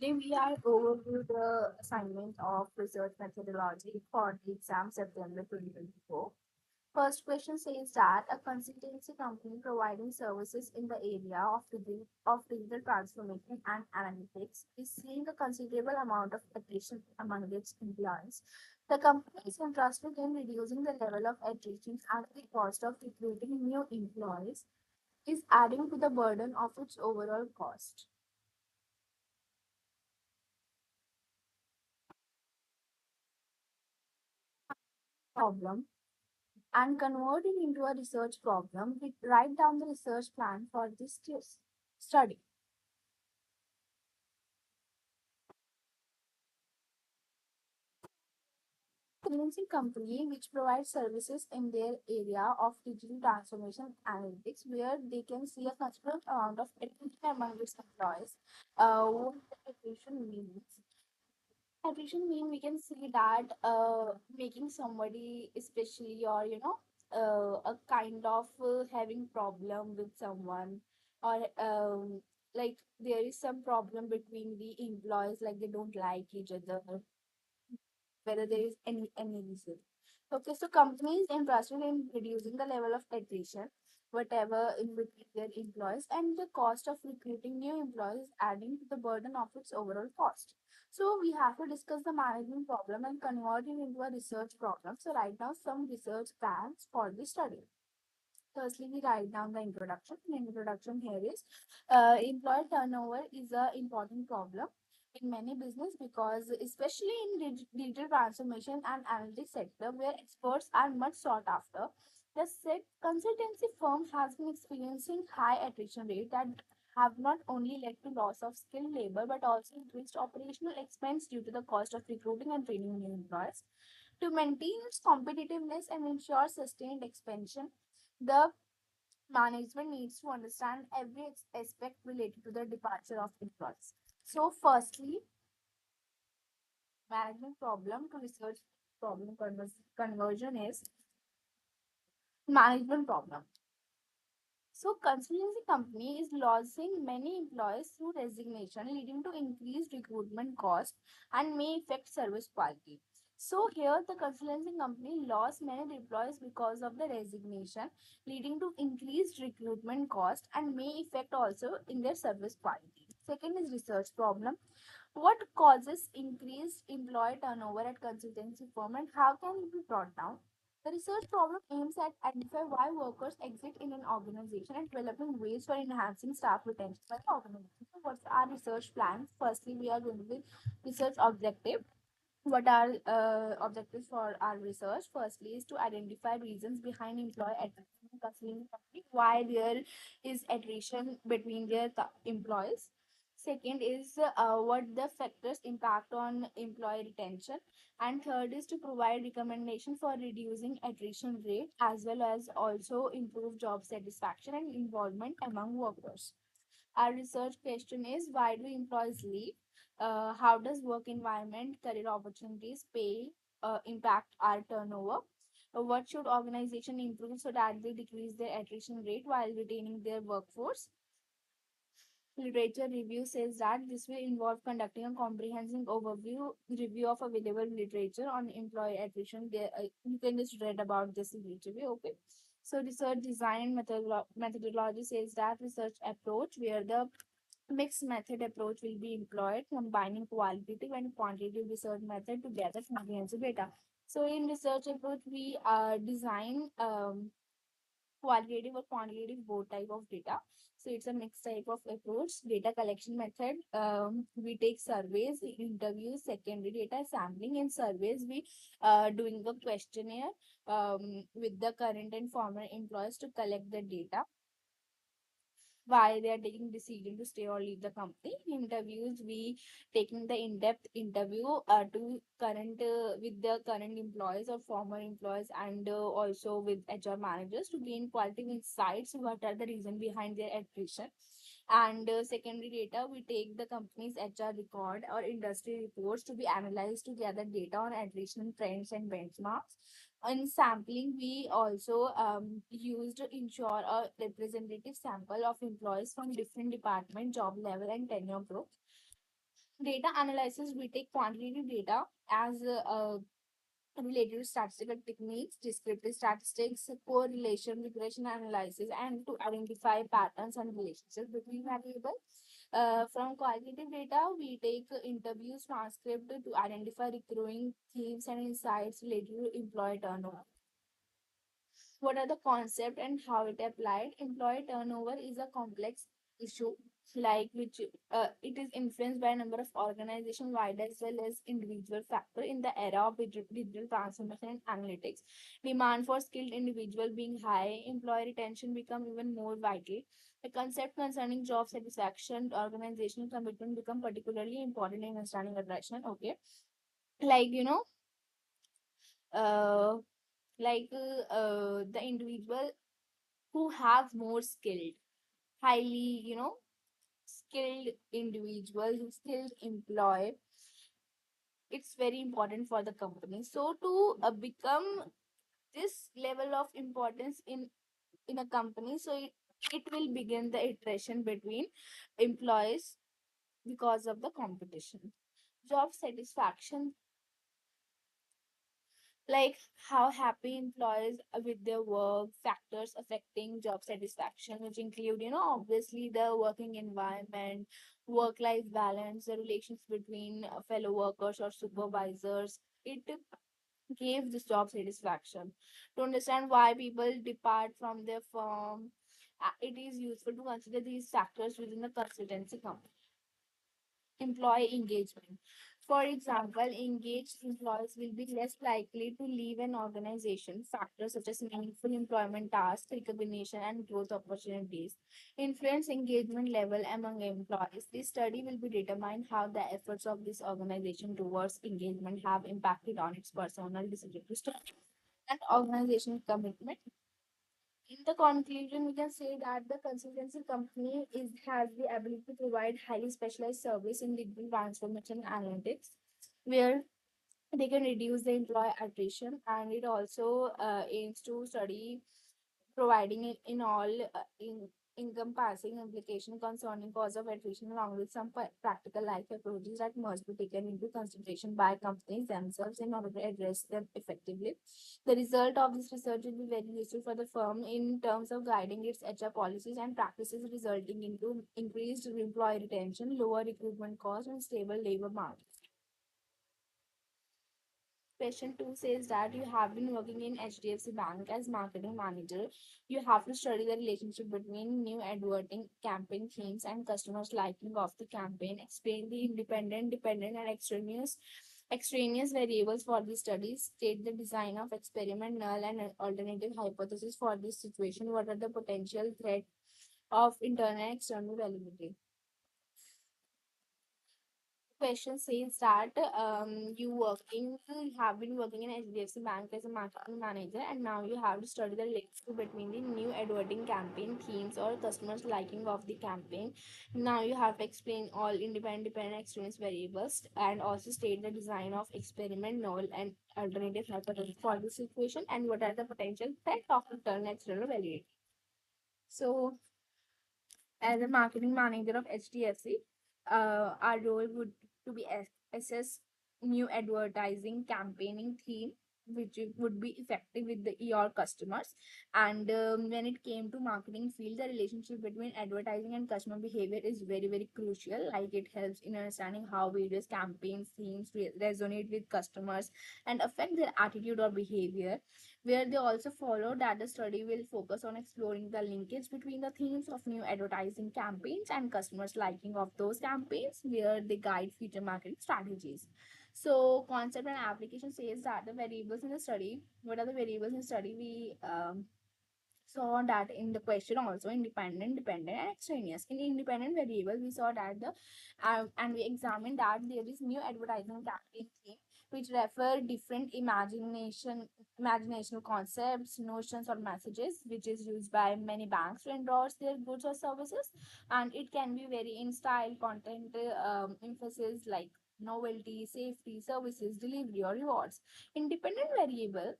Today we are overview the assignment of research methodology for the exam September 2024. First question says that a consultancy company providing services in the area of digital transformation and analytics is seeing a considerable amount of attrition among its employees. The company is interested in reducing the level of attrition as the cost of recruiting new employees is adding to the burden of its overall cost. Problem and convert it into a research problem. We write down the research plan for this study. Consulting company which provides services in their area of digital transformation analytics, where they can see a considerable amount of attrition among its employees. What the attrition means? Attrition mean we can see that making somebody, especially or a kind of having problem with someone, or like there is some problem between the employees, like they don't like each other, whether there is any reason. Okay, so companies interested in reducing the level of attrition, whatever in between their employees, and the cost of recruiting new employees adding to the burden of its overall cost. So we have to discuss the management problem and convert it into a research problem. So write down some research plans for the study. Firstly, we write down the introduction. The introduction here is employee turnover is a important problem in many business because especially in digital transformation and analytics sector where experts are much sought after. The said consultancy firm has been experiencing high attrition rate that have not only led to loss of skilled labor but also increased operational expense due to the cost of recruiting and training new employees. To maintain its competitiveness and ensure sustained expansion, the management needs to understand every aspect related to the departure of employees. So, firstly, management problem to research problem conversion is management problem. So, consultancy company is losing many employees through resignation, leading to increased recruitment cost and may affect service quality. So here the consultancy company lost many employees because of the resignation, leading to increased recruitment cost and may affect also in their service quality. Second is research problem. What causes increased employee turnover at consultancy firm and how can it be brought down? The research problem aims at identifying why workers exit in an organization and developing ways for enhancing staff retention by the organization. So, what's our research plan? Firstly, we are going with research objective. What are objectives for our research? Firstly, is to identify reasons behind employee attrition in consulting company, why there is attrition between their employees. Second is what the factors impact on employee retention, and third is to provide recommendation for reducing attrition rate as well as also improve job satisfaction and involvement among workers. Our research question is why do employees leave? How does work environment, career opportunities, pay impact our turnover? What should organization improve so that they decrease their attrition rate while retaining their workforce? Literature review says that this will involve conducting a comprehensive overview review of available literature on employee attrition. There, you can just read about this in review. Okay. So research design and methodology says that research approach where the mixed method approach will be employed, combining qualitative and quantitative research method to gather comprehensive data. So in research approach, we design qualitative or quantitative both type of data. So it's a mixed type of approach. Data collection method. We take surveys, interviews, secondary data sampling. In surveys, we doing a questionnaire with the current and former employees to collect the data why they are taking decision to stay or leave the company. Interviews, we taking the in-depth interview to current with the current employees or former employees and also with HR managers to gain qualitative insights what are the reason behind their attrition. And secondary data, we take the company's HR record or industry reports to be analyzed to gather data on attrition trends and benchmarks. In sampling, we also used to ensure a representative sample of employees from different department, job level, and tenure group. Data analysis, we take quantitative data as related to statistical techniques, descriptive statistics, correlation, regression analysis, and to identify patterns and relationships between variables. From qualitative data, we take interviews, transcript to identify recurring themes and insights related to employee turnover. What are the concept and how it applied? Employee turnover is a complex issue, like which it is influenced by a number of organization wide as well as individual factor. In the era of digital transformation and analytics, demand for skilled individual being high, employee retention become even more vital. The concept concerning job satisfaction, organizational commitment become particularly important in understanding attraction. Okay, like uh the individual who have more skilled, highly, skilled individual, skilled employee, it's very important for the company. So to become this level of importance in a company, so it will begin the iteration between employees because of the competition. Job satisfaction, like how happy employees are with their work, factors affecting job satisfaction, which include, obviously the working environment, work life balance, the relations between fellow workers or supervisors. It gives this job satisfaction. To understand why people depart from their firm, it is useful to consider these factors within the consultancy company. Employee engagement. For example, engaged employees will be less likely to leave an organization. Factors such as meaningful employment tasks, recognition, and growth opportunities influence engagement level among employees. This study will be determine how the efforts of this organization towards engagement have impacted on its personal decision to start and organizational commitment. In the conclusion, we can say that the consultancy company has the ability to provide highly specialized service in digital transformation analytics, where they can reduce the employee attrition, and it also aims to study providing it in all in encompassing implication concerning cause of attrition along with some practical life approaches that must be taken into consideration by companies themselves in order to address them effectively. The result of this research will be very useful for the firm in terms of guiding its HR policies and practices, resulting into increased employee retention, lower recruitment costs, and stable labor market. Question 2 says that you have been working in HDFC Bank as marketing manager. You have to study the relationship between new advertising campaign themes and customers' liking of the campaign. Explain the independent, dependent, and extraneous variables for the studies. State the design of experiment, null, and alternative hypothesis for this situation. What are the potential threat of internal and external validity? Question says that you have been working in HDFC Bank as a marketing manager, and now you have to study the relationship between the new advertising campaign themes or customers liking of the campaign. Now you have to explain all independent, dependent, experience variables, and also state the design of experiment, null, and alternative hypothesis for this situation, and what are the potential threat of internal and external validity. So as a marketing manager of HDFC, our role would to be assess new advertising campaigning theme which would be effective with your customers. And when it came to marketing field, the relationship between advertising and customer behavior is very crucial. Like it helps in understanding how various campaign themes resonate with customers and affect their attitude or behavior. Where they also follow that the study will focus on exploring the linkage between the themes of new advertising campaigns and customers liking of those campaigns, where they guide future marketing strategies. So concept and application says that the variables in the study, what are the variables in study? We saw that in the question also independent, dependent, and extraneous. In independent variable, we saw that the and we examined that there is new advertising campaign theme which refer different imaginational concepts, notions, or messages which is used by many banks to endorse their goods or services, and it can be very in style, content, emphasis, like novelty, safety, services, delivery, or rewards. Independent variable,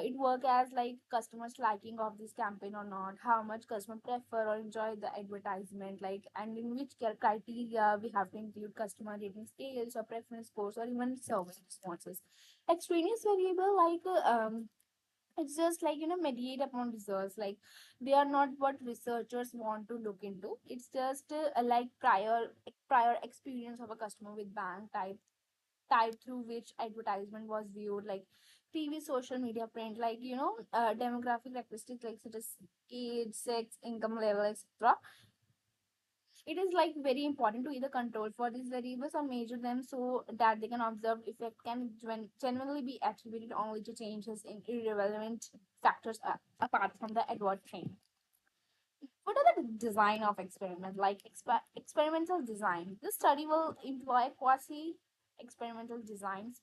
it work as like customers liking of this campaign or not, how much customer prefer or enjoy the advertisement, like, and in which criteria we have to include customer rating scales or preference scores or even survey responses. Extraneous variable, like it's just like, mediate upon results, like they are not what researchers want to look into. It's just like prior experience of a customer with bank type through which advertisement was viewed, like TV, social media, print, like demographic characteristics like such as age, sex, income level, etc. It is like very important to either control for these variables or measure them so that they can observe effect can genuinely be attributed only to changes in irrelevant factors apart from the adverse thing. What are the design of experiment, like experimental design? This study will employ quasi experimental designs,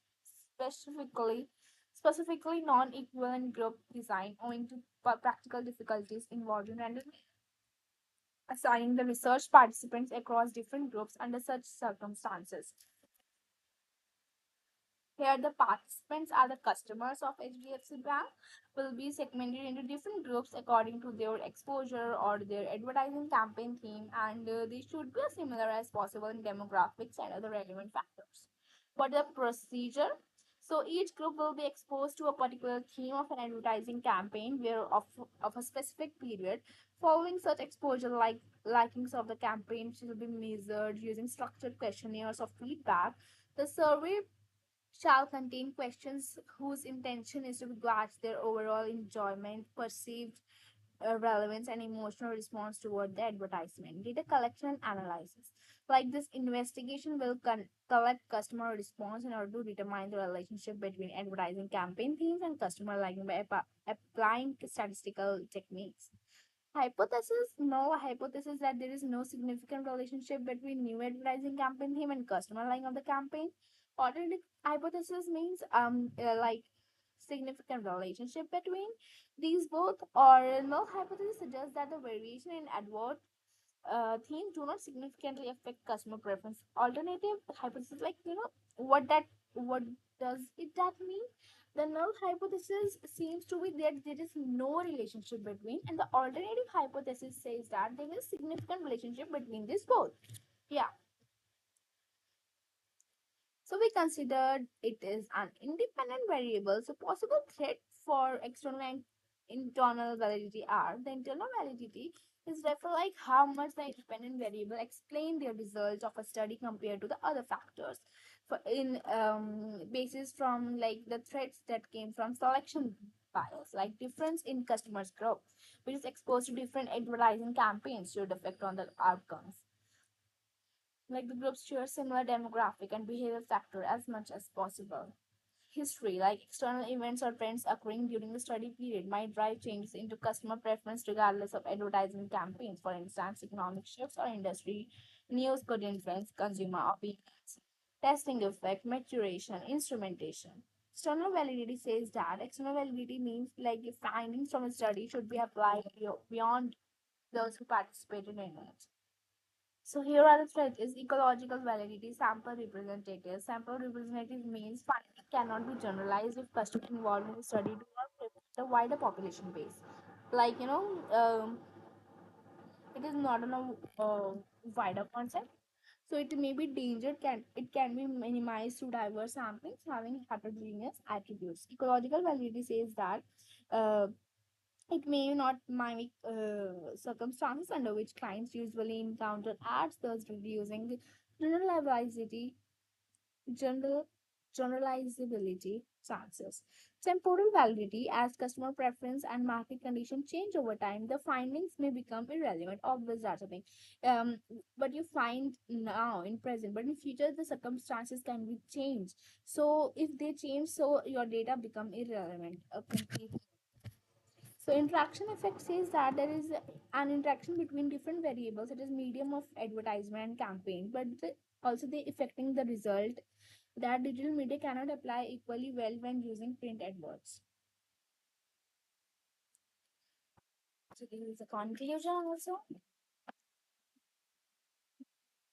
specifically specifically non-equivalent group design owing to practical difficulties involved in randomly assigning the research participants across different groups under such circumstances. Here, the participants are the customers of HDFC Bank, will be segmented into different groups according to their exposure or their advertising campaign theme, and they should be as similar as possible in demographics and other relevant factors. What the procedure? So each group will be exposed to a particular theme of an advertising campaign where of a specific period. Following such exposure, like likings of the campaign will be measured using structured questionnaires of feedback. The survey shall contain questions whose intention is to gauge their overall enjoyment, perceived relevance, and emotional response toward the advertisement. Data collection and analysis. Like this investigation will collect customer response in order to determine the relationship between advertising campaign themes and customer liking by applying statistical techniques. Hypothesis, no hypothesis that there is no significant relationship between new advertising campaign theme and customer line of the campaign. Alternative hypothesis means like significant relationship between these both, or null hypothesis suggests that the variation in advert themes do not significantly affect customer preference. Alternative hypothesis, like what does it that mean? The null hypothesis seems to be that there is no relationship between, and the alternative hypothesis says that there is significant relationship between these both. Yeah. So we considered it is an independent variable. So possible threat for external and internal validity are the internal validity is therefore like how much the independent variable explain the result of a study compared to the other factors. For in basis from like the threats that came from selection bias, like difference in customers group, which is exposed to different advertising campaigns should affect on the outcomes. Like the groups share similar demographic and behavioral factor as much as possible. History, like external events or trends occurring during the study period, might drive changes into customer preference regardless of advertising campaigns. For instance, economic shifts or industry news could influence consumer opinions. Testing effect, maturation, instrumentation. External validity says that external validity means like the findings from a study should be applied beyond those who participated in it. So here are the threats is ecological validity, sample representative. Sample representative means finding cannot be generalized if customers involved in the study do not represent a wider population base. Like, it is not on a wider concept. So it may be danger, it can be minimized through diverse samplings having heterogeneous attributes. Ecological validity says that uh, it may not mimic circumstances under which clients usually encounter ads, thus reducing the generalizability, general generalizability chances. Temporal validity, as customer preference and market condition change over time, the findings may become irrelevant. Obvious that's a thing. What you find now in present, but in future the circumstances can be changed. So if they change, so your data become irrelevant. Completely. So interaction effect says that there is an interaction between different variables, such as medium of advertisement and campaign, but also they affecting the result that digital media cannot apply equally well when using print adverts. So this is a conclusion also.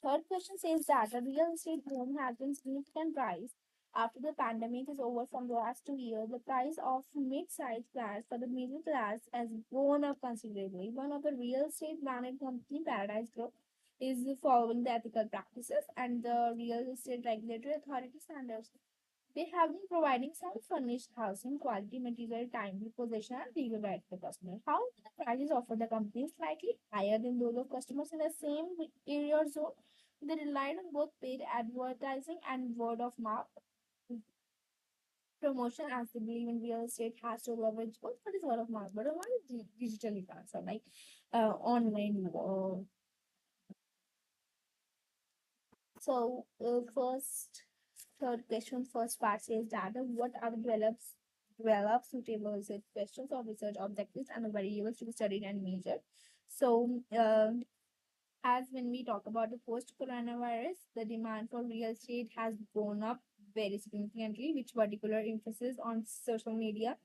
Third question says that the real estate boom has been significant rise. After the pandemic is over from the last 2 years, the price of mid-sized flats for the middle class has gone up considerably. One of the real estate managed company, Paradise Group, is following the ethical practices and the real estate regulatory authority standards. They have been providing some furnished housing, quality material, timely possession, and legal right to the customer. How the prices offered the company is slightly higher than those of customers in the same area or zone. They relied on both paid advertising and word of mouth promotion as they believe in real estate has to leverage both for this word of mouth, but one is digitally transfer, like online. Third question, first part says that what are the develop suitable research questions or research objectives and the variables to be studied and measured. So, as when we talk about the post coronavirus, the demand for real estate has gone up very significantly, which particular emphasis on social media,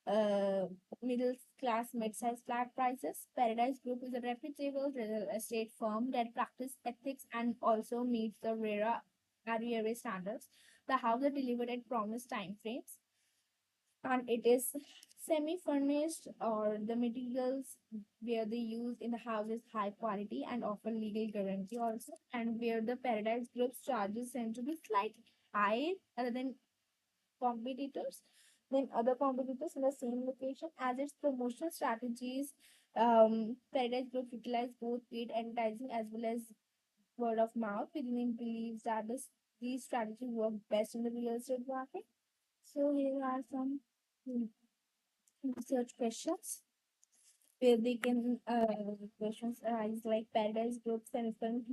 uh, middle class, mid-sized flat prices. Paradise Group is a reputable real estate firm that practices ethics and also meets the RERA standards. The house are delivered at promised time frames, and it is semi-furnished or the materials where they use in the house is high quality and offer legal guarantee also, and where the Paradise Group's charges tend to be slightly high other than competitors than other competitors in the same location. As its promotional strategies, Paradise Group utilize both paid advertising as well as word of mouth. Within believes that these strategies work best in the real estate market. So here are some research questions where they can questions arise like Paradise Group semi-furnished.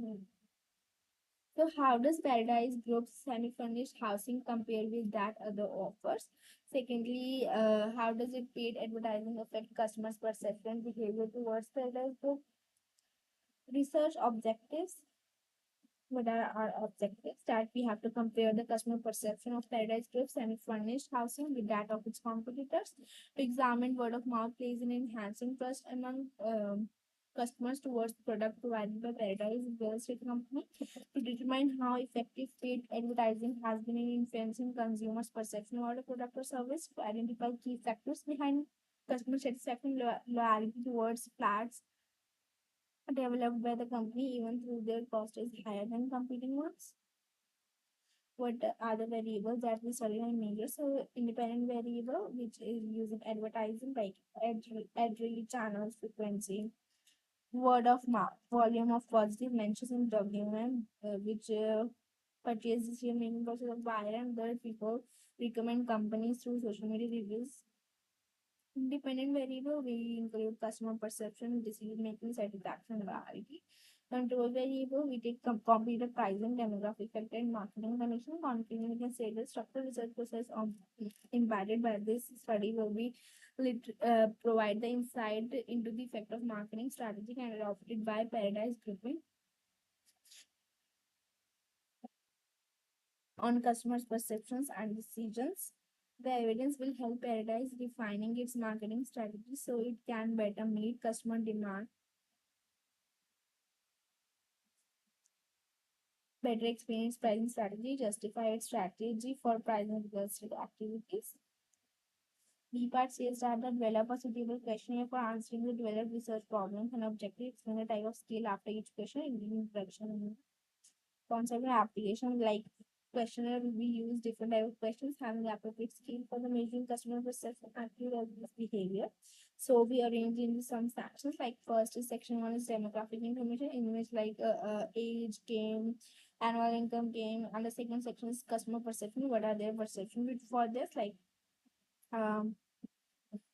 So how does Paradise Group's semi-furnished housing compare with that other offers? Secondly, how does it paid advertising affect customers' perception and behavior towards Paradise Group? Research objectives. What are our objectives? That we have to compare the customer perception of Paradise Group semi-furnished housing with that of its competitors. To examine word of mouth plays in enhancing trust among customers towards the product provided by Paradise Real Estate Company. To determine how effective paid advertising has been in influencing consumers' perception about a product or service. To identify key factors behind customer satisfaction, loyalty towards flats developed by the company even though their cost is higher than competing ones. What are the variables that we study and measure? So independent variable, which is using advertising like ad read channels frequency, word of mouth, volume of positive mentions in document, which purchase decision making process of buyer and other people recommend companies through social media reviews. Independent variable, we include customer perception, decision making, satisfaction, variety. Control variable, we take computer pricing, demographic factor, and marketing condition. Conclusion, we can say the structural research process embedded by this study will be provide the insight into the effect of marketing strategy and adopted by Paradise Grouping on customers' perceptions and decisions. The evidence will help Paradise refining its marketing strategy so it can better meet customer demand, better experience pricing strategy, justify its strategy for pricing real estate activities. B part says that the develop a suitable questionnaire for answering the developed research problems and objective explain the type of skill after each question, including introduction concept and application. Like questionnaire will be used different type of questions having appropriate skill for the measuring customer perception accurate as well as behavior. So we arrange into some sections. Like first is section one is demographic information in which like age game, annual income game, and the second section is customer perception. What are their perception for this? Like um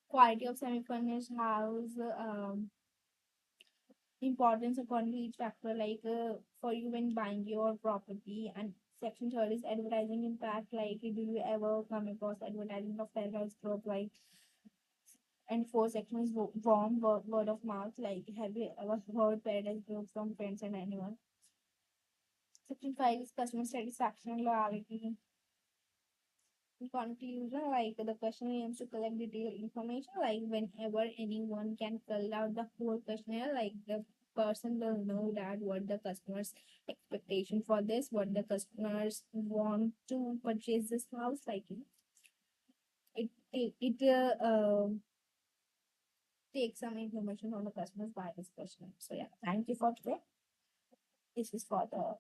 quality of semi-furnished house, importance according to each factor, like for you when buying your property. And section third is advertising impact, like do you ever come across advertising of Paradise Group, like. And fourth section is warm word of mouth, like have you ever heard Paradise Group from friends and anyone. Section five is customer satisfaction and loyalty. In conclusion, like the question aims to collect detailed information, like whenever anyone can fill out the whole questionnaire, like the person will know that what the customers expectation for this, what the customers want to purchase this house, like it takes some information from the customers by this question. So yeah, thank you for today. This is for the